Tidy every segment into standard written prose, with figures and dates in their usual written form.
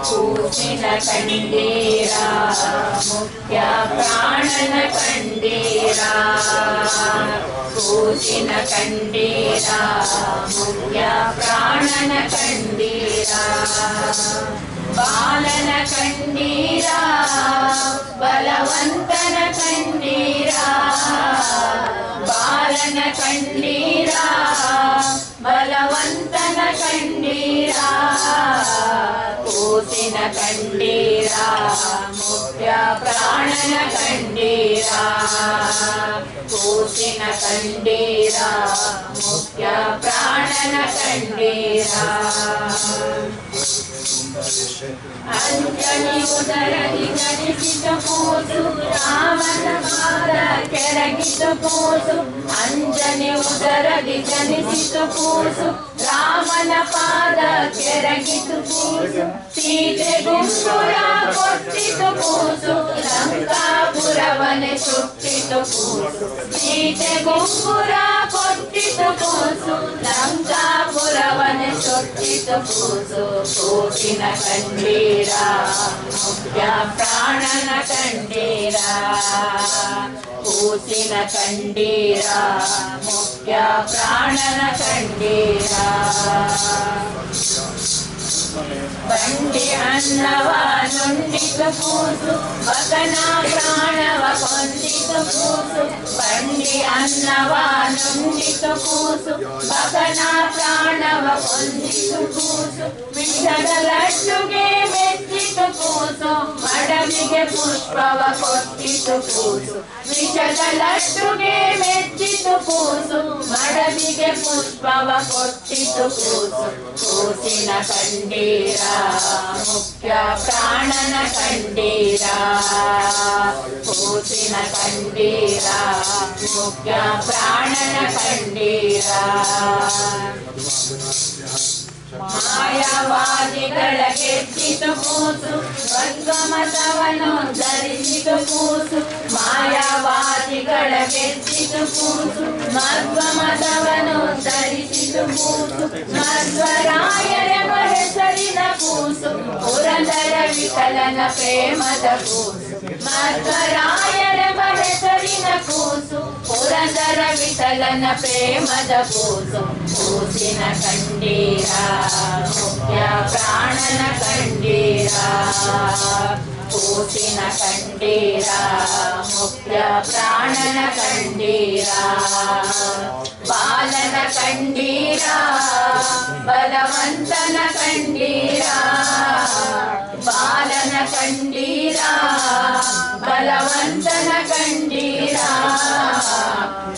ಕೂಸಿನ ಕಂಡೀರ ಮುಖ್ಯ ಪ್ರಾಣನ ಕಂಡೀರ ಕೂಸಿನ ಕಂಡೀರ ಮುಖ್ಯ ಪ್ರಾಣನ ಕಂಡೀರ ಬಾಲನ ಕಂಡೀರ ಬಲವಂತನ ಕಂಡೀರ ಬಾಲನ ಕಂಡೀರ ಬಲವಂತನ ಕಂಡೀರ ಕೂಸಿನ ಕಂಡೀರ ಮುಖ್ಯ ಪ್ರಾಣನ ಕಂಡೀರ ಕೂಸಿನ ಕಂಡೀರ ಮುಖ್ಯ ಪ್ರಾಣನ ಕಂಡೀರ ಅಂಜನಿ ಉದರದಿ ಜನಿಸಿದ ಕೂಸು ರಾಮನ ಪಾದ ಕೆಳಗಿದ ಕೂಸು ಅಂಜನಿ ಉದರದಿ ಜನಿಸಿದ ಕೂಸು ರಾಮನ ಪಾದ ಕೆಳಗಿದ ಕೂಸು ಸೀತೆ ಗುಂಪುರ ಕೊಟ್ಟಿದ ಕೂಸು ಲಂಕಾಪುರವನೆ ಸುಟ್ಟಿದ ಕೂಸು ಸೀತೆ ಗುಂಪುರ ಕೊಟ್ಟಿದ ಕೂಸು ಲಂಕಾಪುರವನೆ ಸುಟ್ಟಿದ ಕೂಸು ಕೂಸಿನ ಕಂಡೀರ ಮುಖ್ಯ ಪ್ರಾಣನ ಕಂಡೀರ ಕೂಸಿನ ಕಂಡೀರ ಮುಖ್ಯ ಪ್ರಾಣನ ಕಂಡೀರ ಬಂಡಿ ಅನ್ನವ ನುಂಡಿದ ಕೂಸು ಮಗನ ಪ್ರಾಣವ ಕೊಂದಿದ ಕೂಸು ಬಂಡಿ ಅನ್ನವ ನುಂಡಿದ ಕೂಸು ಮಗನ ಪ್ರಾಣವ ಕೊಂದಿದ ಕೂಸು ವಿಷದ ಲಡ್ಡುಗೆ ಮೆಚ್ಚಿದ ಕೂಸು ಮಡವಿಗೆ ಪುಷ್ಪವ ಕೊಟ್ಟಿದ ಕೂಸು ವಿಷದ ಲಡ್ಡುಗೆ ಮೆಚ್ಚಿದ ಕೂಸು ಮಡವಿಗೆ ಪುಷ್ಪವ ಕೊಟ್ಟಿದ ಕೂಸು ಕೂಸಿನ ಕಂಡೀರ ಮುಖ್ಯ ಪ್ರಾಣನ ಕಂಡೀರ ಕೂಸಿನ ಕಂಡೀರ ಮುಖ್ಯ ಪ್ರಾಣನ ಕಂಡೀರ ಮಾಯವಾದಿಗಳ ಗೆದ್ದಿದ ಕೂಸು ದ್ವಂದ್ವಮತವನ್ನು ಧರಿಸಿದ ಕೂಸು ಮಾಯವಾದಿಗಳ ಗೆದ್ದಿದ ಕೂಸು ಮಧ್ವಮತವನ್ನು ಧರಿಸಿದ ಕೂಸು ಮಧ್ವರಾಯರೆಂಬ ಹೆಸರಿನ ಕೂಸು ಪುರಂದರ ವಿಠಲನ ಪ್ರೇಮದ ಕೂಸು ಮಧ್ವರಾಯರೆಂಬ ಹೆಸರಿನ ಕೂಸು ಪುರಂದರ ವಿಠಲನ ಪ್ರೇಮದ ಕೂಸು ಕೂಸಿನ ಕಂಡೀರ ಮುಖ್ಯ ಪ್ರಾಣನ ಕಂಡೀರ ಕೂಸಿನ ಕಂಡೀರ ಮುಖ್ಯ ಪ್ರಾಣನ ಕಂಡೀರ ಬಾಲನ ಕಂಡೀರ ಬಲವಂತನ ಕಂಡೀರ ಬಾಲನ ಕಂಡೀರ ಬಲವಂತನ ಕಂಡೀರ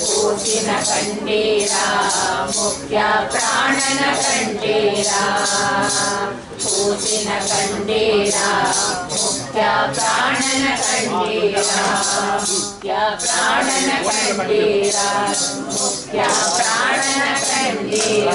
ಕೂಸಿನ ಕಂಡೀರ ಮುಖ್ಯ ಪ್ರಾಣನ ಕಂಡೀರ ಕೂಸಿನ ಕಂಡೀರ ಮುಖ್ಯ ಪ್ರಾಣನ ಕಂಡೀರ ಮುಖ್ಯ ಪ್ರಾಣನ ಕಂಡೀರ ಮುಖ್ಯ ಪ್ರಾಣನ ಕಂಡೀರ